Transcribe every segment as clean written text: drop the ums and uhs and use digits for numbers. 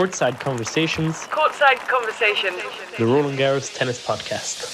Courtside Conversations. Courtside Conversations. The Roland-Garros Tennis Podcast.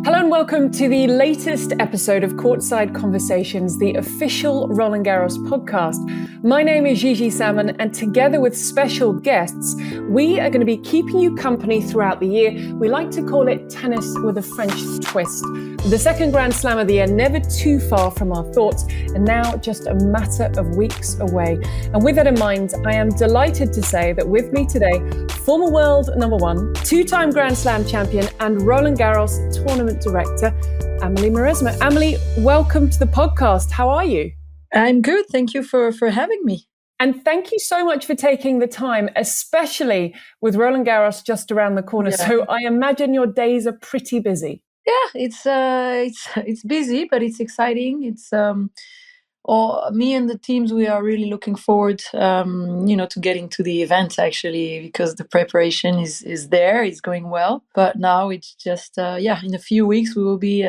Hello and welcome to the latest episode of Courtside Conversations, the official Roland-Garros podcast. My name is Gigi Salmon, and together with special guests, we are going to be keeping you company throughout the year. We like to call it tennis with a French twist. The second Grand Slam of the year, never too far from our thoughts, and now just a matter of weeks away. And with that in mind, I am delighted to say that with me today, former world number one, two-time Grand Slam champion, and Roland-Garros tournament director, Amelie Mauresmo. Amelie, welcome to the podcast. How are you? I'm good. Thank you for having me. And thank you so much for taking the time, especially with Roland-Garros just around the corner. Yeah. So I imagine your days are pretty busy. Yeah, it's busy, but it's exciting. It's me and the teams, we are really looking forward, to getting to the event actually, because the preparation is there. It's going well, but now it's just in a few weeks we will be.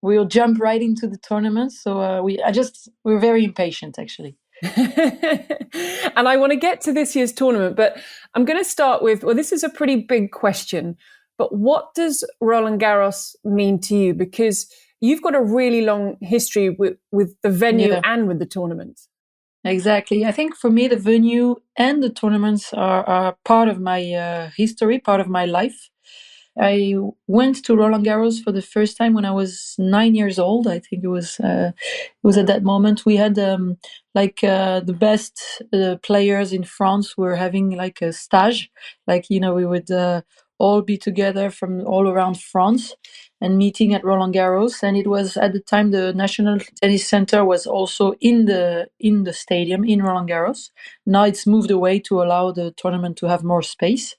We'll jump right into the tournament. So we're very impatient, actually. And I want to get to this year's tournament, but I'm going to start with, this is a pretty big question, but what does Roland-Garros mean to you? Because you've got a really long history with the venue and with the tournament. Exactly. I think for me, the venue and the tournaments are part of my history, part of my life. I went to Roland-Garros for the first time when I was 9 years old. I think it was at that moment we had the best players in France were having like a stage, we would all be together from all around France and meeting at Roland-Garros. And it was at the time the National Tennis Center was also in the stadium in Roland-Garros. Now it's moved away to allow the tournament to have more space.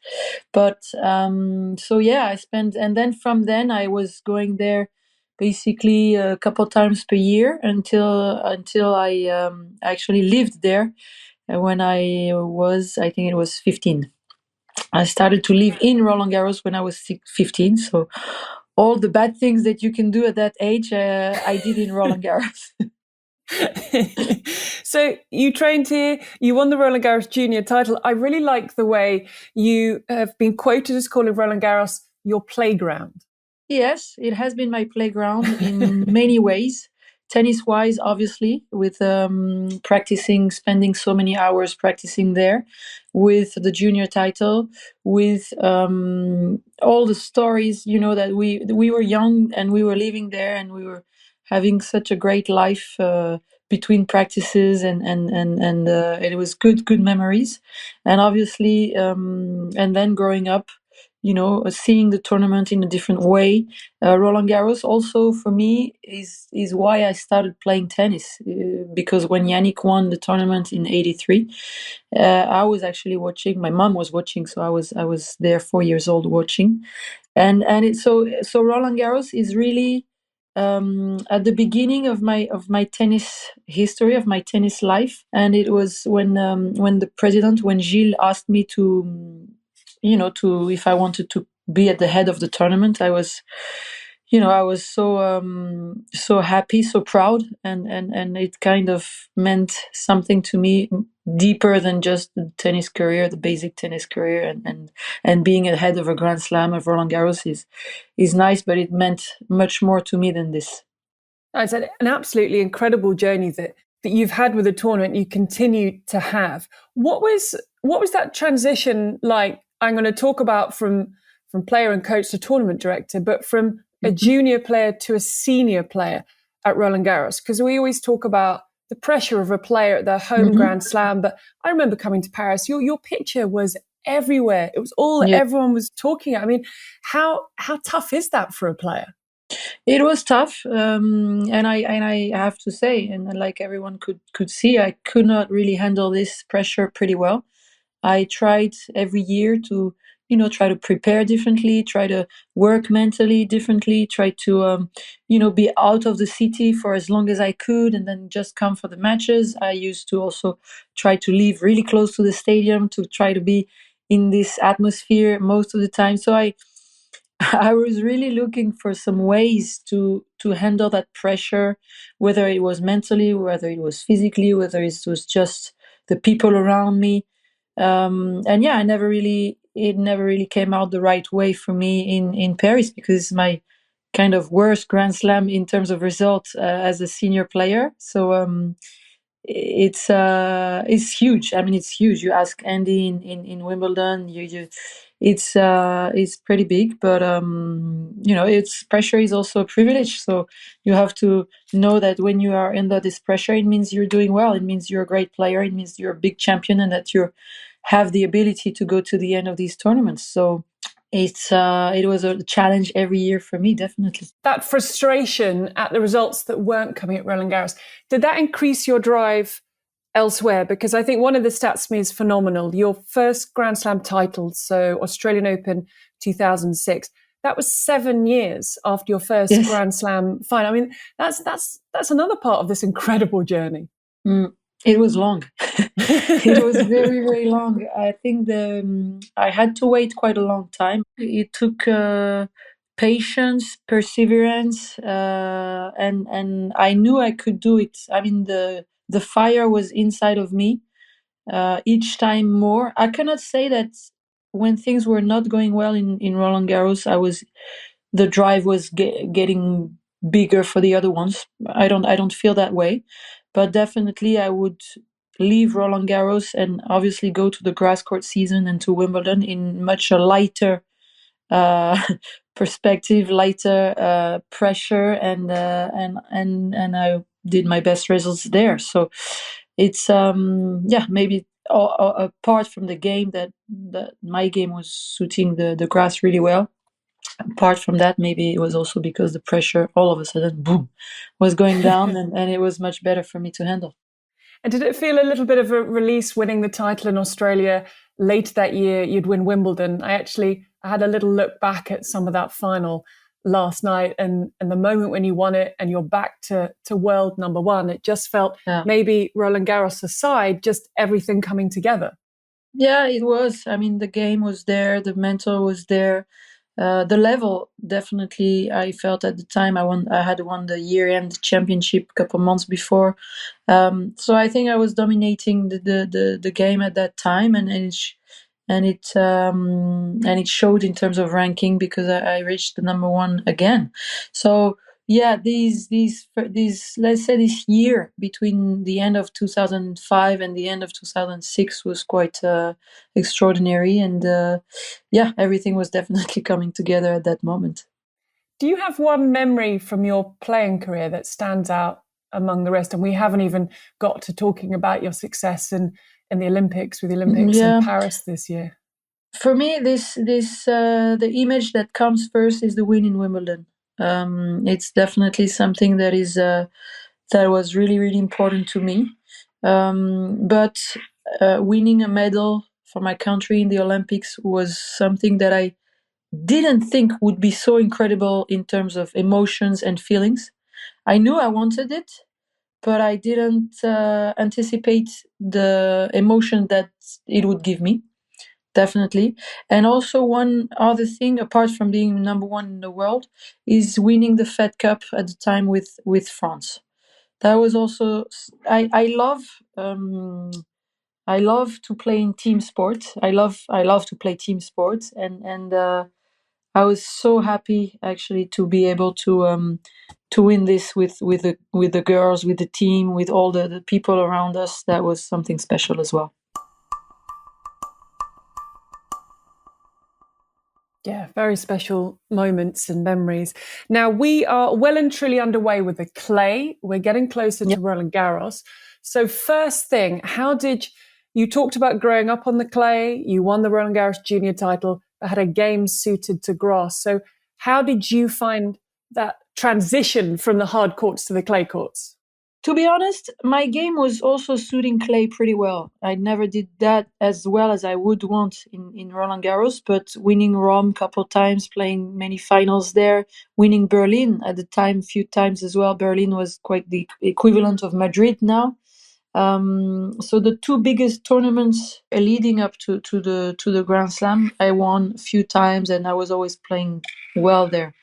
But I spent, and then from then I was going there basically a couple times per year until I actually lived there when I think it was 15. I started to live in Roland-Garros when I was 15. So all the bad things that you can do at that age, I did in Roland-Garros. So you trained here, you won the Roland-Garros junior title. I really like the way you have been quoted as calling Roland-Garros your playground. Yes, it has been my playground in many ways. Tennis-wise, obviously, with spending so many hours practicing there, with the junior title, with all the stories, that we were young and we were living there and we were having such a great life between practices and it was good memories. And obviously, and then growing up, seeing the tournament in a different way. Roland-Garros also for me is why I started playing tennis, because when Yannick won the tournament in '83, I was actually watching. My mom was watching, so I was there 4 years old watching, and so Roland-Garros is really at the beginning of my tennis history, of my tennis life. And it was when the president, when Gilles asked me to if I wanted to be at the head of the tournament, I was so happy, so proud, and it kind of meant something to me deeper than just the tennis career, the basic tennis career, and being ahead of a Grand Slam of Roland-Garros is nice, but it meant much more to me than this. It's an absolutely incredible journey that you've had with the tournament. You continue to have. What was that transition like? I'm going to talk about from player and coach to tournament director, but from a junior player to a senior player at Roland-Garros, because we always talk about the pressure of a player at their home Grand Slam. But I remember coming to Paris, your picture was everywhere. It was all everyone was talking about. I mean, how tough is that for a player? It was tough, and I have to say, and like everyone could see, I could not really handle this pressure pretty well. I tried every year to, try to prepare differently, try to work mentally differently, try to, be out of the city for as long as I could and then just come for the matches. I used to also try to live really close to the stadium to try to be in this atmosphere most of the time. So I was really looking for some ways to handle that pressure, whether it was mentally, whether it was physically, whether it was just the people around me. And yeah, it never really came out the right way for me in Paris, because my kind of worst Grand Slam in terms of results as a senior player. So it's huge. I mean, it's huge. You ask Andy in Wimbledon, it's pretty big, but it's pressure is also a privilege. So you have to know that when you are under this pressure, it means you're doing well. It means you're a great player. It means you're a big champion, and that you have the ability to go to the end of these tournaments. So it was a challenge every year for me, definitely. That frustration at the results that weren't coming at Roland-Garros, did that increase your drive elsewhere? Because I think one of the stats to me is phenomenal. Your first Grand Slam title, so Australian Open 2006, that was 7 years after your first Grand Slam final. I mean, that's another part of this incredible journey. It was long. It was very, very long. I think I had to wait quite a long time. It took patience, perseverance, and I knew I could do it. I mean, the fire was inside of me. Each time more. I cannot say that when things were not going well in Roland-Garros, the drive was getting bigger for the other ones. I don't feel that way, but definitely I would leave Roland-Garros and obviously go to the grass court season and to Wimbledon in much a lighter perspective, lighter pressure, and I did my best results there. So it's maybe apart from the game that my game was suiting the grass really well. Apart from that, maybe it was also because the pressure all of a sudden, boom, was going down, and it was much better for me to handle. And did it feel a little bit of a release winning the title in Australia? Later that year, you'd win Wimbledon. I had a little look back at some of that final last night, and the moment when you won it and you're back to world number one, it just felt, maybe Roland-Garros aside, just everything coming together. Yeah, it was. I mean, the game was there, the mental was there. The level, definitely, I felt at the time I had won the year-end championship a couple months before, so I think I was dominating the game at that time, and it showed in terms of ranking, because I reached the number one again. So yeah, these let's say this year between the end of 2005 and the end of 2006 was quite extraordinary, and everything was definitely coming together at that moment. Do you have one memory from your playing career that stands out among the rest? And we haven't even got to talking about your success in the Olympics, with the Olympics in Paris this year. For me, the image that comes first is the win in Wimbledon. It's definitely something that was really, really important to me. But winning a medal for my country in the Olympics was something that I didn't think would be so incredible in terms of emotions and feelings. I knew I wanted it, but I didn't anticipate the emotion that it would give me. Definitely. And also, one other thing, apart from being number one in the world, is winning the Fed Cup at the time with France. That was also, I love to play in team sports. I love to play team sports, and I was so happy actually to be able to win this with the girls, with the team, with all the people around us. That was something special as well. Yeah, very special moments and memories. Now, we are well and truly underway with the clay. We're getting closer to Roland-Garros. So first thing, you talked about growing up on the clay, you won the Roland-Garros junior title, but had a game suited to grass. So how did you find that transition from the hard courts to the clay courts? To be honest, my game was also suiting clay pretty well. I never did that as well as I would want in Roland-Garros, but winning Rome a couple times, playing many finals there, winning Berlin at the time a few times as well. Berlin was quite the equivalent of Madrid now. So the two biggest tournaments leading up to the Grand Slam, I won a few times, and I was always playing well there.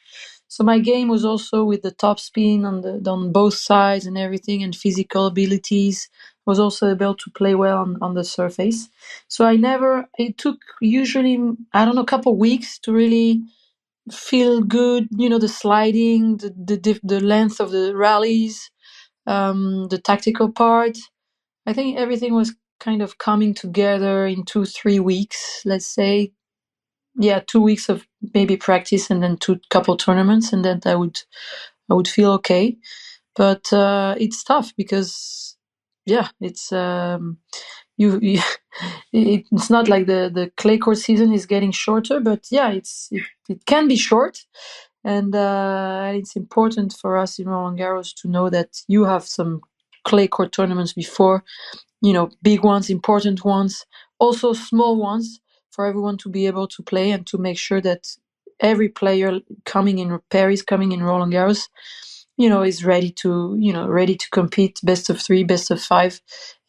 So my game was also with the top spin on both sides and everything, and physical abilities. Was also able to play well on the surface. So it took usually, I don't know, a couple of weeks to really feel good. The sliding, the length of the rallies, the tactical part. I think everything was kind of coming together in 2-3 weeks, let's say. Yeah, 2 weeks of maybe practice and then couple tournaments, and then I would feel okay. But it's tough because it's you it's not like the clay court season is getting shorter, but it can be short, and it's important for us in Roland Garros to know that you have some clay court tournaments before, big ones, important ones, also small ones, for everyone to be able to play and to make sure that every player coming in Paris, coming in Roland Garros, is ready to compete, best of 3, best of 5,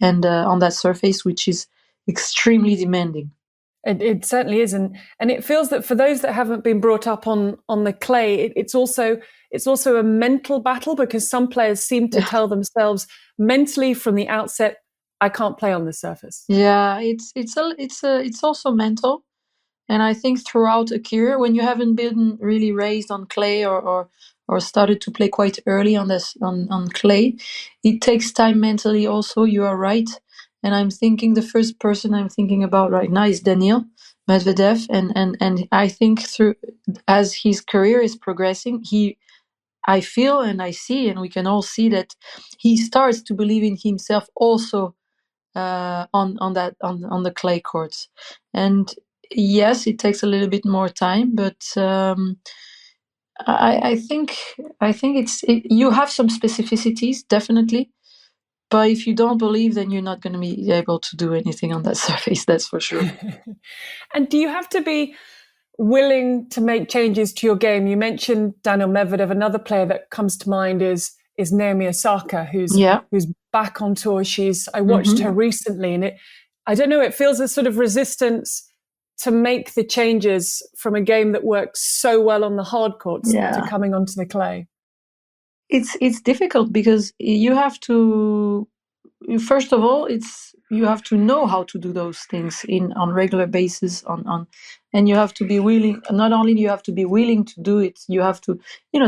and on that surface, which is extremely demanding. It certainly is, and it feels that for those that haven't been brought up on the clay, it's also a mental battle, because some players seem to tell themselves mentally from the outset, I can't play on this surface. Yeah, it's also mental. And I think throughout a career, when you haven't been really raised on clay or started to play quite early on clay, it takes time mentally also. You are right. And the first person I'm thinking about right now is Daniil Medvedev. And I think as his career is progressing, I feel and I see, and we can all see that he starts to believe in himself also on the clay courts. And yes, it takes a little bit more time, but I think you have some specificities, definitely. But if you don't believe, then you're not going to be able to do anything on that surface. That's for sure. And do you have to be willing to make changes to your game? You mentioned Daniil Medvedev. Another player that comes to mind is Naomi Osaka, who's back on tour. I watched her recently, and I don't know, it feels a sort of resistance to make the changes from a game that works so well on the hard courts to coming onto the clay. It's difficult because you have to, first of all, you have to know how to do those things on regular basis, and you have to be willing. Not only do you have to be willing to do it, you have to,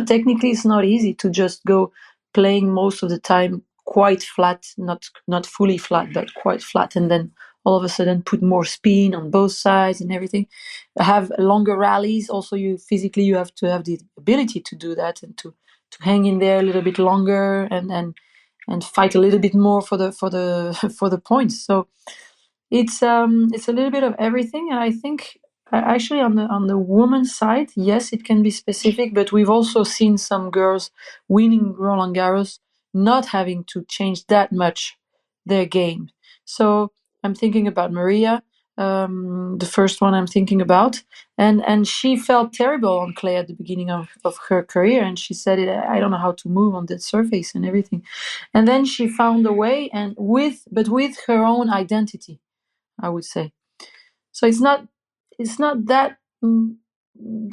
technically it's not easy to just go playing most of the time quite flat, not fully flat, but quite flat, and then all of a sudden put more spin on both sides and everything. Have longer rallies. Also, you have to have the ability to do that and to hang in there a little bit longer and fight a little bit more for the points. So it's a little bit of everything, and I think actually on the women's side, yes, it can be specific, but we've also seen some girls winning Roland Garros not having to change that much their game. So I'm thinking about Maria, the first one I'm thinking about, and she felt terrible on clay at the beginning of her career, and she said, I don't know how to move on that surface and everything. And then she found a way, and with her own identity, I would say. So it's not that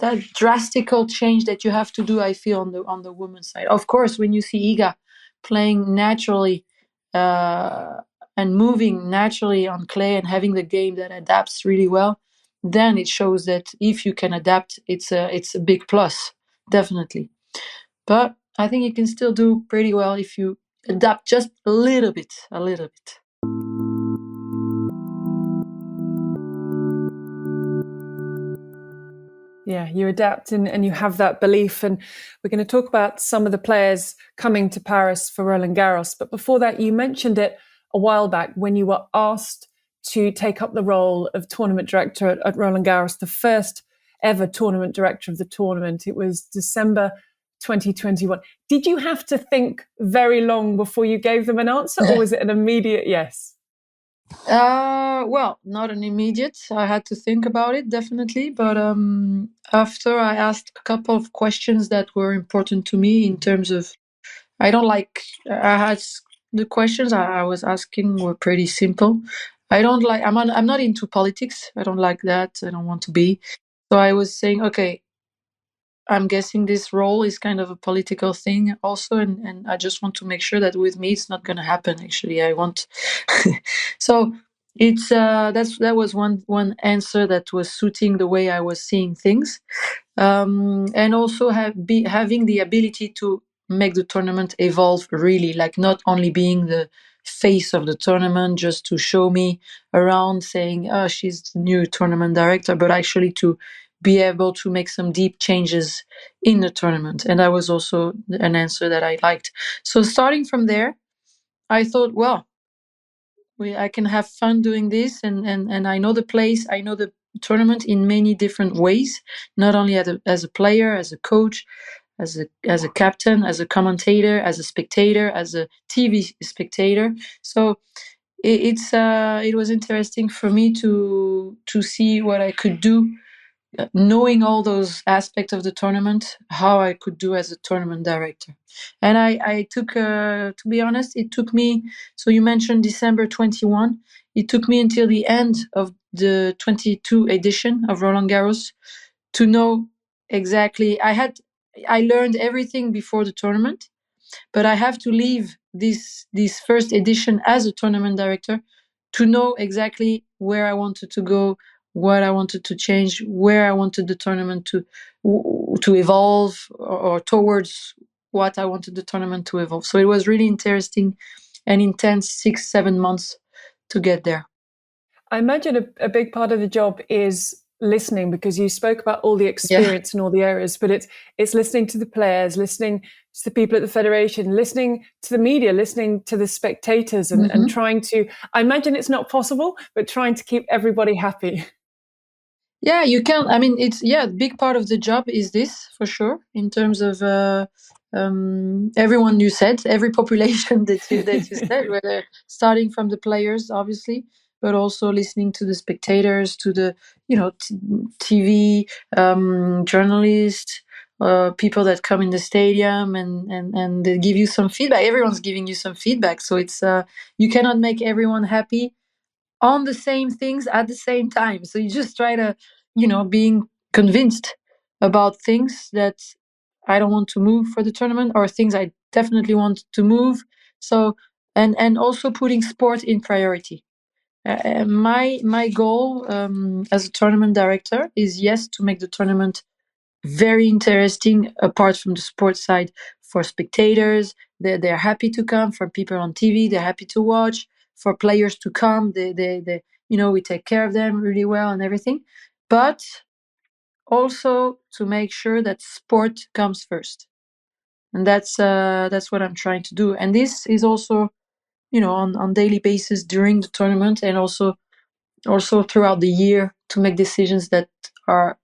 that drastical change that you have to do, I feel, on the women's side. Of course, when you see Iga playing naturally and moving naturally on clay and having the game that adapts really well, then it shows that if you can adapt, it's a big plus, definitely. But I think you can still do pretty well if you adapt just a little bit. Yeah, you adapt and you have that belief. And we're going to talk about some of the players coming to Paris for Roland Garros. But before that, you mentioned it a while back when you were asked to take up the role of tournament director at Roland Garros, the first ever tournament director of the tournament. It was December 2021. Did you have to think very long before you gave them an answer, or was it an immediate yes? Well, not an immediate. I had to think about it, definitely. But after I asked a couple of questions that were important to me in terms of, I had the questions I was asking were pretty simple. I'm not into politics. I don't like that. I don't want to be. So I was saying, okay, I'm guessing this role is kind of a political thing also, and I just want to make sure that with me it's not going to happen. Actually, I want. So it's that was one answer that was suiting the way I was seeing things, and also having the ability to make the tournament evolve, really, like not only being the face of the tournament just to show me around saying, oh, she's the new tournament director, but actually to be able to make some deep changes in the tournament. And that was also an answer that I liked. So starting from there, I thought, well, I can have fun doing this, and I know the place, I know the tournament in many different ways, not only as a player, as a coach, as a captain, as a commentator, as a spectator, as a TV spectator. So it was interesting for me to see what I could do, knowing all those aspects of the tournament, how I could do as a tournament director. And I took, to be honest, it took me, so you mentioned December 21, it took me until the end of the 22 edition of Roland-Garros to know exactly, I learned everything before the tournament, but I have to leave this first edition as a tournament director to know exactly where I wanted to go, what I wanted to change, where I wanted the tournament to evolve, or towards what I wanted the tournament to evolve. So it was really interesting and intense 6-7 months to get there. I imagine a big part of the job is listening, because you spoke about all the experience in all the areas, but it's listening to the players, listening to the people at the federation, listening to the media, listening to the spectators, and trying to, I imagine it's not possible, but trying to keep everybody happy. Yeah, you can. I mean, it's, yeah, a big part of the job is this, for sure, in terms of everyone you said, every population that you said, whether starting from the players, obviously, but also listening to the spectators, to the TV journalists, people that come in the stadium, and they give you some feedback. Everyone's giving you some feedback, so it's you cannot make everyone happy on the same things at the same time. So you just try to, being convinced about things that I don't want to move for the tournament, or things I definitely want to move. So, and also putting sport in priority. My goal as a tournament director is, yes, to make the tournament very interesting, apart from the sports side, for spectators. They're happy to come. For people on TV, they're happy to watch. For players to come, they we take care of them really well and everything. But also to make sure that sport comes first, and that's what I'm trying to do. And this is also, on daily basis during the tournament, and also throughout the year, to make decisions that are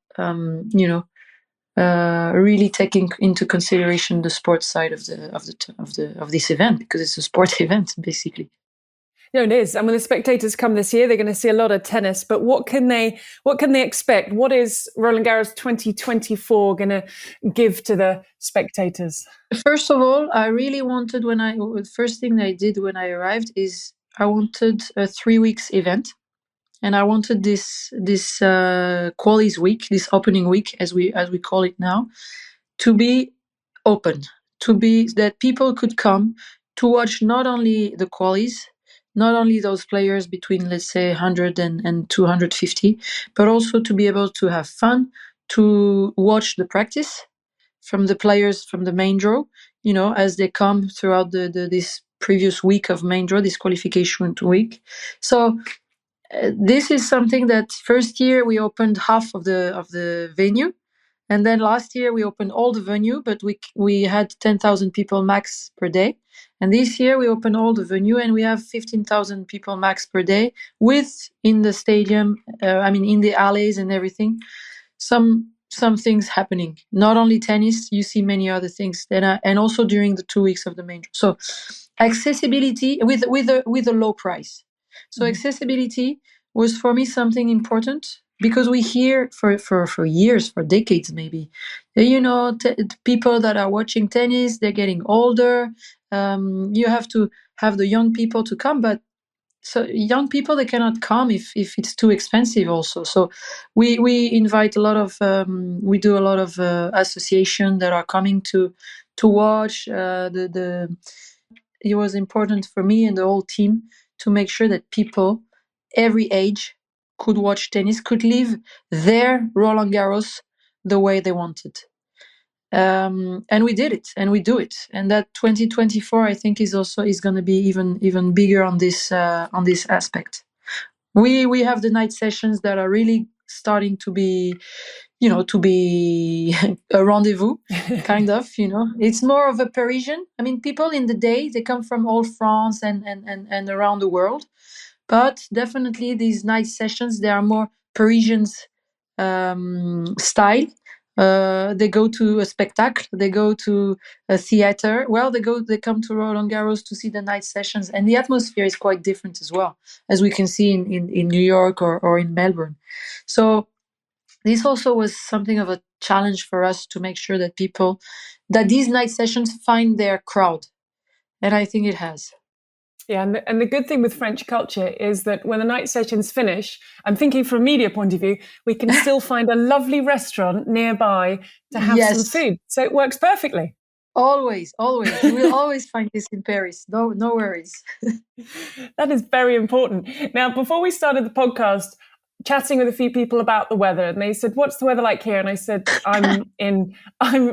really taking into consideration the sports side of this event, because it's a sports event basically. No, it is. And when the spectators come this year, they're going to see a lot of tennis. But what can they expect? What is Roland-Garros 2024 going to give to the spectators? First of all, I really wanted, the first thing I did when I arrived is I wanted a 3 weeks event. And I wanted this qualies week, this opening week, as we call it now, to be open, to be that people could come to watch not only the qualies, not only those players between, let's say, 100 and 250, but also to be able to have fun, to watch the practice from the players from the main draw, as they come throughout this previous week of main draw, this qualification week. So this is something that first year we opened half of the venue, and then last year we opened all the venue, but we had 10,000 people max per day. And this year we opened all the venue, and we have 15,000 people max per day, with in the stadium, in the alleys and everything, some things happening. Not only tennis, you see many other things and also during the 2 weeks of the main. So accessibility with a low price. So accessibility was for me something important, because we hear for years, for decades maybe, people that are watching tennis, they're getting older. You have to have the young people to come, but so young people, they cannot come if it's too expensive also. So we invite a lot of we do a lot of association that are coming to watch the it was important for me and the whole team to make sure that people every age could watch tennis, could live their Roland Garros the way they wanted. And we did it, and we do it, and that 2024 I think is going to be even bigger on this aspect. We have the night sessions that are really starting to be, to be a rendezvous, kind of. It's more of a Parisian. I mean, people in the day, they come from all France and around the world, but definitely these night sessions, they are more Parisians style. They go to a spectacle, they go to a theater. Well, they come to Roland Garros to see the night sessions, and the atmosphere is quite different as well, as we can see in New York or in Melbourne. So this also was something of a challenge for us to make sure that these night sessions find their crowd, and I think it has. Yeah, and the good thing with French culture is that when the night sessions finish, I'm thinking from a media point of view, we can still find a lovely restaurant nearby to have some food. So it works perfectly. Always. You will always find this in Paris. No worries. That is very important. Now, before we started the podcast, chatting with a few people about the weather, and they said, "What's the weather like here?" And I said, I'm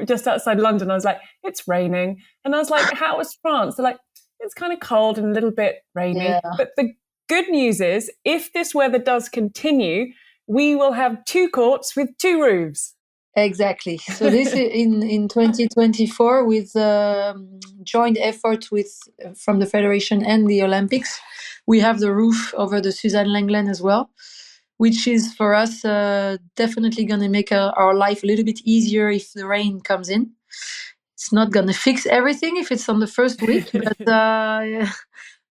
just outside London. I was like, "It's raining." And I was like, "How is France?" They're like, "It's kind of cold and a little bit rainy." Yeah. But the good news is, if this weather does continue, we will have 2 courts with 2 roofs. Exactly. So this is in 2024 with joint effort from the Federation and the Olympics. We have the roof over the Suzanne Lenglen as well, which is for us definitely going to make our life a little bit easier if the rain comes in. It's not going to fix everything if it's on the first week,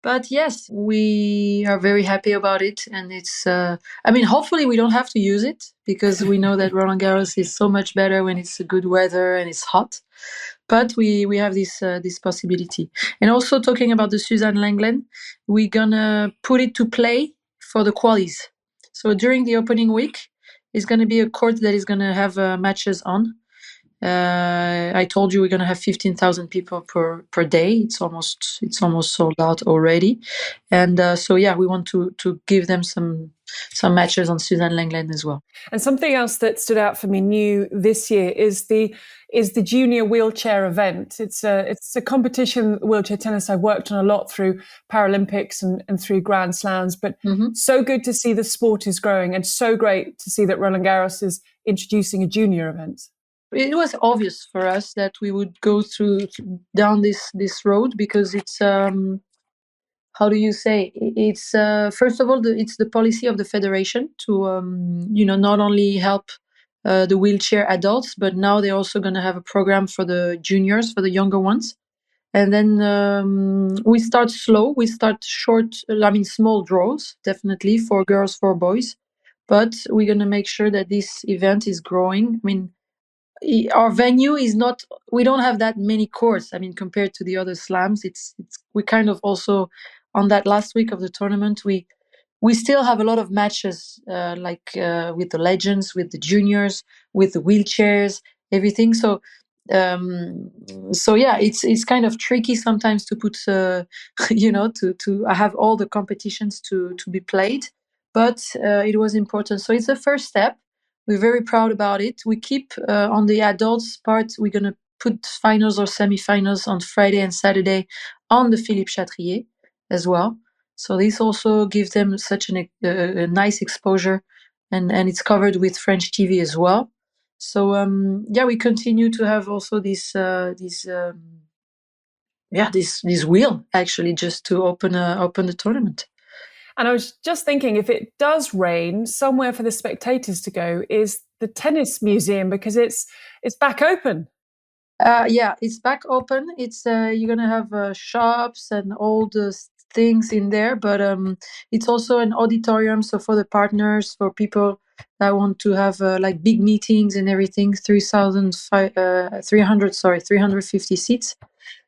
but yes, we are very happy about it. And it's, hopefully we don't have to use it, because we know that Roland Garros is so much better when it's good weather and it's hot. But we have this possibility. And also, talking about the Suzanne Lenglen, we're going to put it to play for the qualies. So during the opening week, it's going to be a court that is going to have matches on. I told you we're going to have 15,000 people per day. It's almost sold out already, and we want to give them some matches on Suzanne Lenglen as well. And something else that stood out for me new this year is the junior wheelchair event. It's a competition, wheelchair tennis, I've worked on a lot through Paralympics and through Grand Slams, but so good to see the sport is growing, and so great to see that Roland Garros is introducing a junior event. It was obvious for us that we would go down this road, because it's how do you say? It's first of all, it's the policy of the federation to not only help the wheelchair adults, but now they're also going to have a program for the juniors, for the younger ones. And then we start slow. We start small draws, definitely, for girls, for boys. But we're going to make sure that this event is growing. I mean, our venue is not, we don't have that many courts. I mean, compared to the other slams, we kind of also, on that last week of the tournament, we still have a lot of matches, with the legends, with the juniors, with the wheelchairs, everything. So it's kind of tricky sometimes to put, to have all the competitions to be played, but it was important. So it's the first step. We're very proud about it. We keep on the adults part, we're going to put finals or semifinals on Friday and Saturday on the Philippe Chatrier as well. So this also gives them such a nice exposure, and it's covered with French TV as well. So we continue to have also this wheel, actually, just to open the tournament. And I was just thinking, if it does rain, somewhere for the spectators to go is the tennis museum, because it's back open. It's back open. It's you're gonna have shops and all the things in there, but it's also an auditorium. So for the partners, for people that want to have big meetings and everything, 350 seats.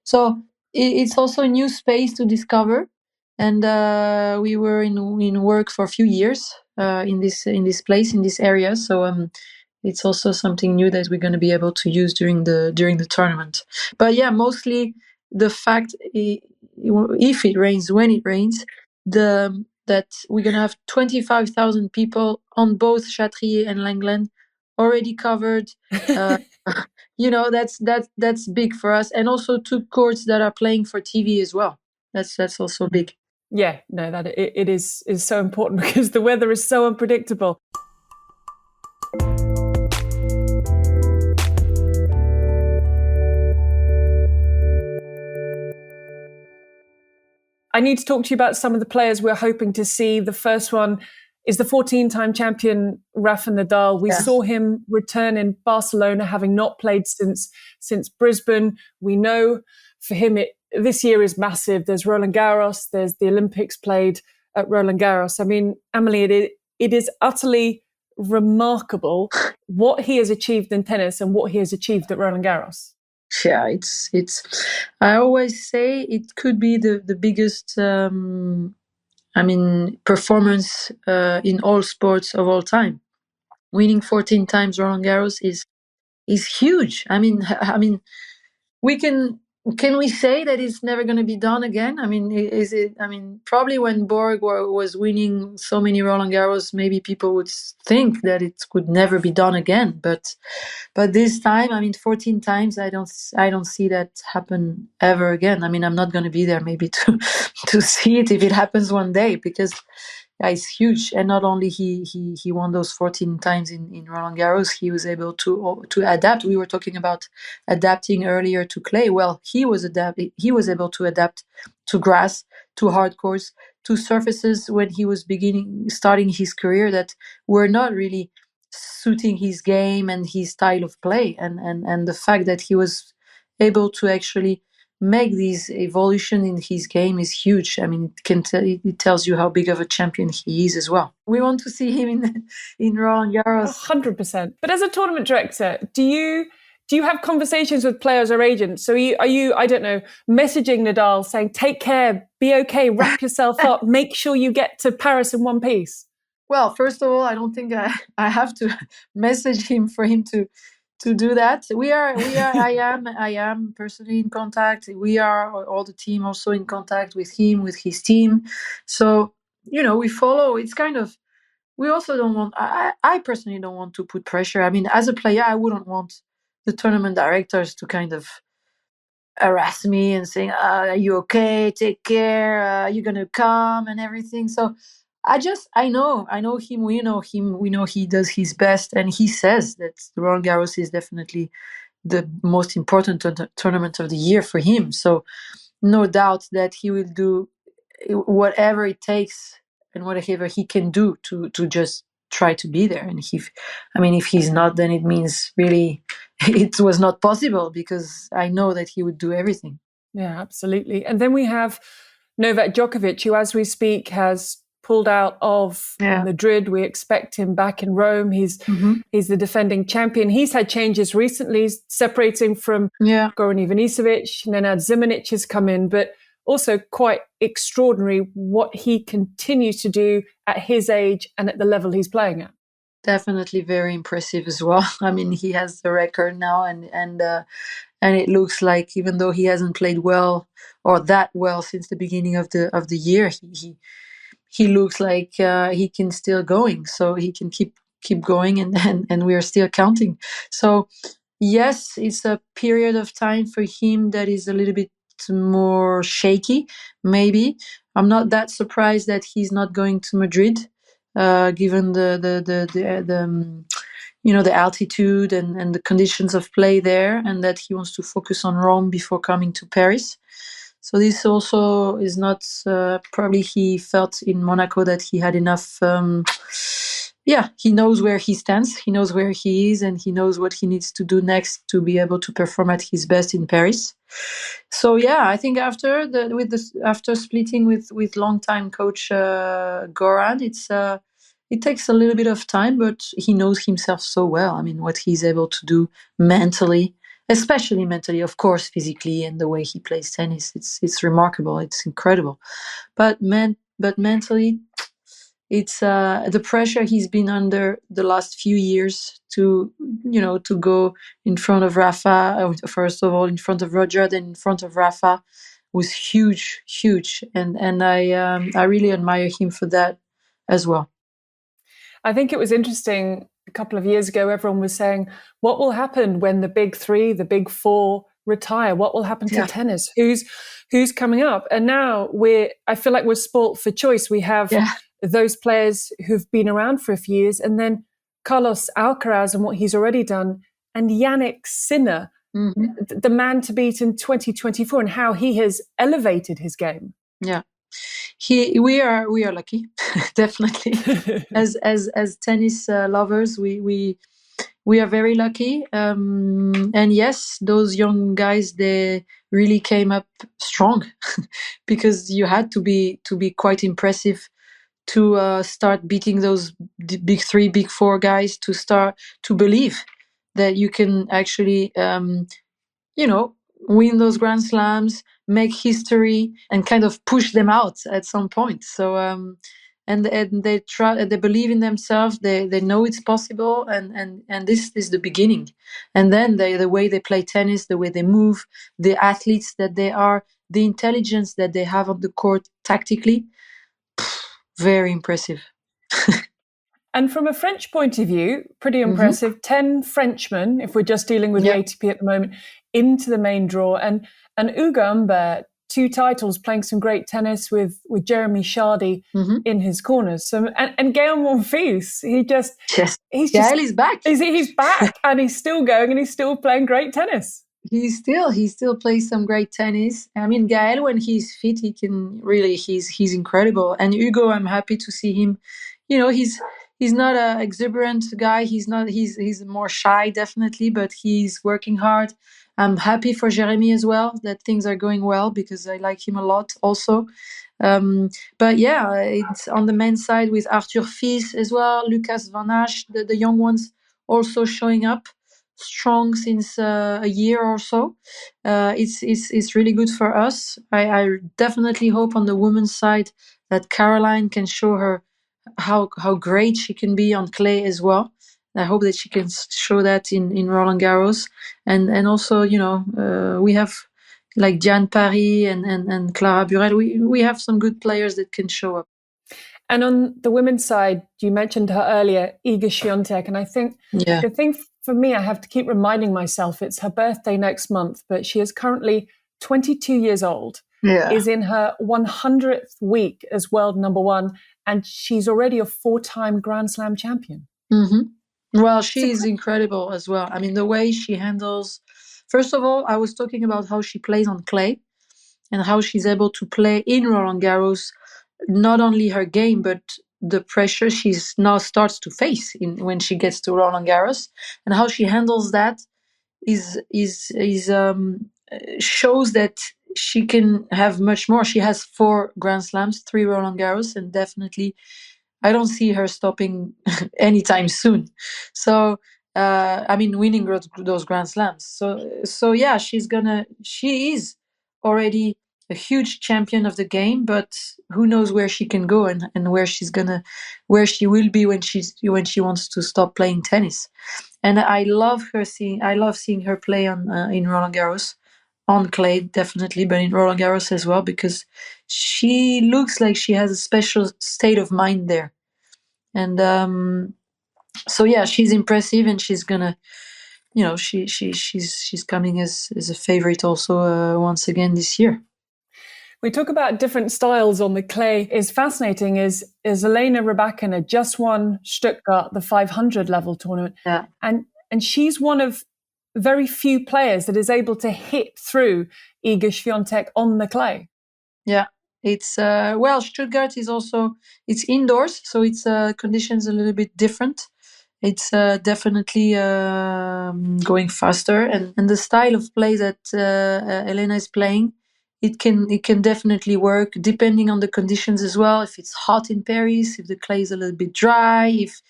So it's also a new space to discover. and we were in work for a few years in this place, in this area. So it's also something new that we're going to be able to use during the tournament. But yeah, mostly the fact if it rains, when it rains, that we're going to have 25,000 people on both Chatrier and Langland already covered. Uh, that's big for us, and also two courts that are playing for TV as well. That's also big. Yeah, no, that it is so important because the weather is so unpredictable. I need to talk to you about some of the players we're hoping to see. The first one is the 14-time champion Rafa Nadal. We saw him return in Barcelona, having not played since Brisbane. We know for him this year is massive. There's Roland-Garros, there's the Olympics played at Roland-Garros. I mean, Amelie, it is utterly remarkable what he has achieved in tennis and what he has achieved at Roland-Garros. Yeah, it's. I always say it could be the biggest. Performance in all sports of all time. Winning 14 times Roland Garros is huge. I mean, we can we say that it's never going to be done again? I mean, is it? I mean, probably when Borg was winning so many Roland Garros, maybe people would think that it could never be done again. But this time, I mean, 14 times, I don't see that happen ever again. I mean, I'm not going to be there maybe to see it if it happens one day, because it's huge. And not only he won those 14 times in Roland Garros, he was able to adapt. We were talking about adapting earlier to clay. Well, he was able to adapt to grass, to hard courts, to surfaces when he was starting his career that were not really suiting his game and his style of play. And the fact that he was able to actually make this evolution in his game is huge. I mean, it tells you how big of a champion he is as well. We want to see him in Roland Garros. 100%. But as a tournament director, do you have conversations with players or agents? So are you, I don't know, messaging Nadal saying, take care, be okay, wrap yourself up, make sure you get to Paris in one piece? Well, first of all, I don't think I have to message him for him to do that. I am personally in contact. We are, all the team, also in contact with him, with his team. So, we follow. It's kind of, we also don't want, I personally don't want to put pressure. I mean, as a player, I wouldn't want the tournament directors to kind of harass me and saying, are you okay? Take care. You're going to come and everything. So I know him. We know him. We know he does his best. And he says that Roland Garros is definitely the most important tournament of the year for him. So no doubt that he will do whatever it takes and whatever he can do to just try to be there. And if he's not, then it means really it was not possible, because I know that he would do everything. Yeah, absolutely. And then we have Novak Djokovic, who, as we speak, has pulled out of Madrid. We expect him back in Rome. He's the defending champion. He's had changes recently, separating from Goran Ivanisevic. Nenad Zimonjic has come in, but also quite extraordinary what he continues to do at his age and at the level he's playing at. Definitely very impressive as well. I mean, he has the record now, and it looks like, even though he hasn't played well or that well since the beginning of the year, he looks like he can still going. So he can keep going, and we are still counting. So yes, it's a period of time for him that is a little bit more shaky. Maybe I'm not that surprised that he's not going to Madrid, given the altitude and the conditions of play there, and that he wants to focus on Rome before coming to Paris. So this also is not, probably he felt in Monaco that he had enough. He knows where he stands, he knows where he is, and he knows what he needs to do next to be able to perform at his best in Paris. So I think after splitting with longtime coach Goran, it takes a little bit of time, but he knows himself so well. I mean, what he's able to do mentally, especially mentally, of course, physically, and the way he plays tennis. It's remarkable. It's incredible. But mentally, it's the pressure he's been under the last few years to to go in front of Rafa, first of all in front of Roger, then in front of Rafa, was huge, and I really admire him for that as well. I think it was interesting a couple of years ago, everyone was saying, what will happen when the big three, the big four retire? What will happen to tennis? Who's coming up? And now I feel like we're sport for choice. We have those players who've been around for a few years, and then Carlos Alcaraz and what he's already done, and Yannick Sinner, the man to beat in 2024, and how he has elevated his game. Yeah. We are lucky, definitely. as tennis lovers, we are very lucky. And yes, those young guys, they really came up strong because you had to be quite impressive to start beating those big three, big four guys, to start to believe that you can actually win those Grand Slams, make history, and kind of push them out at some point. So and they believe in themselves. They know it's possible, and this is the beginning. And then the way they play tennis, the way they move, the athletes that they are, the intelligence that they have on the court tactically, very impressive. And from a French point of view, pretty impressive. 10 Frenchmen, if we're just dealing with the ATP at the moment, into the main draw. And Ugo Humbert, 2 titles, playing some great tennis with Jeremy Chardy in his corners. So and Gaël Monfils, Gaël is back. He's back, and he's still going, and he's still playing great tennis. He still plays some great tennis. I mean, Gaël, when he's fit, he can really, he's incredible. And Ugo, I'm happy to see him. He's not an exuberant guy. He's more shy, definitely, but he's working hard. I'm happy for Jeremy as well, that things are going well, because I like him a lot also. But yeah, it's on the men's side with Arthur Fils as well, Lucas Van Asch, the young ones also showing up strong since a year or so. It's really good for us. I definitely hope on the women's side that Caroline can show her how great she can be on clay as well. I hope that she can show that in Roland-Garros, and also we have like Diane Paris and Clara Burel. We have some good players that can show up. And on the women's side, you mentioned her earlier, Iga Świątek, and I think the thing for me, I have to keep reminding myself, it's her birthday next month, but she is currently 22 years old, is in her 100th week as world number 1, and she's already a 4-time Grand Slam champion. Well, she is incredible as well. I mean, the way she handles... First of all, I was talking about how she plays on clay and how she's able to play in Roland-Garros, not only her game, but the pressure she now starts to face when she gets to Roland-Garros, and how she handles that shows that she can have much more. She has 4 Grand Slams, 3 Roland-Garros, and definitely I don't see her stopping anytime soon. So winning those Grand Slams. So yeah, she is already a huge champion of the game, but who knows where she can go and where she will be when she wants to stop playing tennis. And I love seeing her play in Roland-Garros, on clay definitely, but in Roland-Garros as well, because she looks like she has a special state of mind there. And so yeah, she's impressive, and she's gonna, she's coming as a favorite also once again this year. We talk about different styles on the clay. Is fascinating is Elena Rybakina just won Stuttgart, the 500 level tournament. Yeah. And she's one of very few players that is able to hit through Iga Świątek on the clay. Yeah. It's Stuttgart is also, it's indoors, so it's conditions a little bit different. It's definitely going faster, and the style of play that Elena is playing, it can definitely work depending on the conditions as well. If it's hot in Paris, if the clay is a little bit dry, if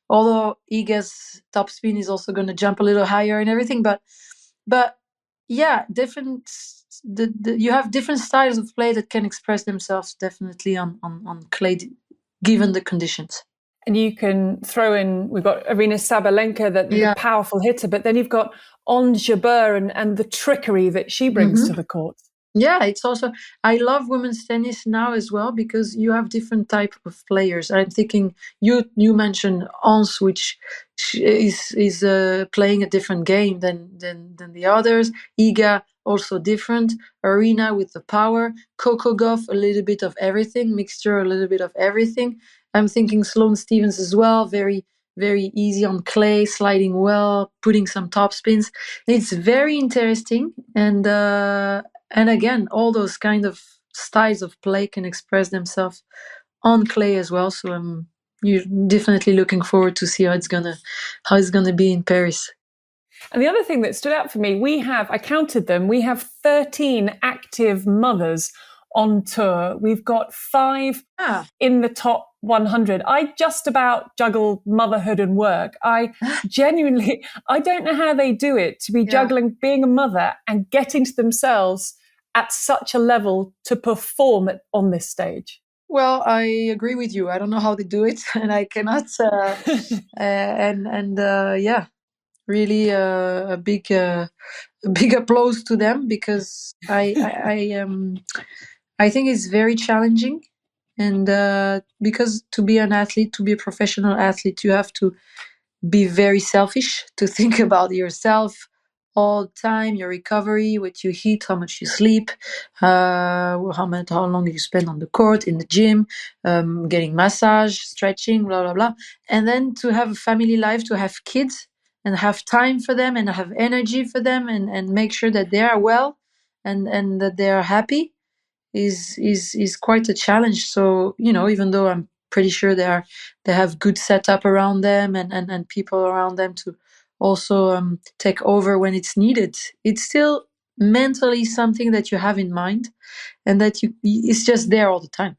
although Iga's top spin is also going to jump a little higher and everything, but But yeah, you have different styles of play that can express themselves definitely on clay, given the conditions. And you can throw in, we've got Aryna Sabalenka, the powerful hitter, but then you've got Ons Jabeur and the trickery that she brings to the court. Yeah, it's also, I love women's tennis now as well, because you have different type of players. I'm thinking you mentioned Ons, which is playing a different game than the others. Iga, also different. Aryna with the power. Coco Gauff, a little bit of everything. Mixture, a little bit of everything. I'm thinking Sloane Stephens as well. Very, very easy on clay, sliding well, putting some top spins. It's very interesting. And again, all those kind of styles of play can express themselves on clay as well. So I'm definitely looking forward to see how it's gonna be in Paris. And the other thing that stood out for me, I counted them, we have 13 active mothers on tour. We've got 5 in the top 100. I just about juggle motherhood and work. I genuinely, I don't know how they do it, to be juggling being a mother and getting to themselves at such a level to perform on this stage. Well, I agree with you. I don't know how they do it, and I cannot. Really a big applause to them, because I think it's very challenging, and because to be an athlete, to be a professional athlete, you have to be very selfish, to think about yourself all the time, your recovery, what you eat, how much you sleep, how long you spend on the court, in the gym, getting massage, stretching, blah blah blah, and then to have a family life, to have kids and have time for them and have energy for them, and make sure that they are well and that they are happy is quite a challenge. So even though I'm pretty sure they have good setup around them and people around them to also take over when it's needed, it's still mentally something that you have in mind, and that it's just there all the time.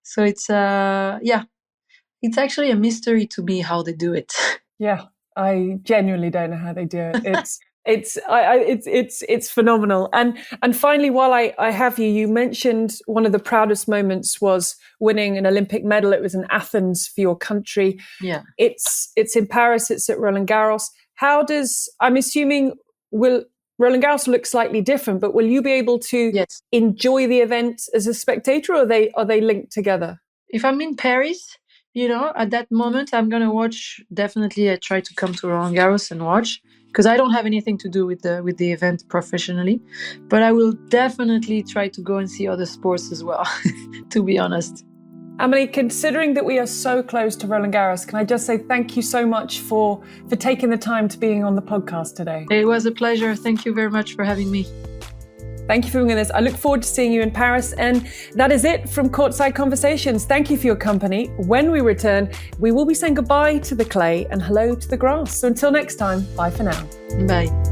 So it's it's actually a mystery to me how they do it. Yeah, I genuinely don't know how they do it. It's phenomenal. And finally, while I have you, you mentioned one of the proudest moments was winning an Olympic medal. It was in Athens for your country. Yeah, it's in Paris. It's at Roland-Garros. I'm assuming Roland-Garros look slightly different, but will you be able to enjoy the event as a spectator, or are they linked together? If I'm in Paris, at that moment, I'm gonna watch. Definitely, I try to come to Roland-Garros and watch, because I don't have anything to do with the event professionally. But I will definitely try to go and see other sports as well. To be honest. Amelie, considering that we are so close to Roland-Garros, can I just say thank you so much for taking the time to being on the podcast today. It was a pleasure. Thank you very much for having me. Thank you for being with us. I look forward to seeing you in Paris. And that is it from Courtside Conversations. Thank you for your company. When we return, we will be saying goodbye to the clay and hello to the grass. So until next time, bye for now. Bye.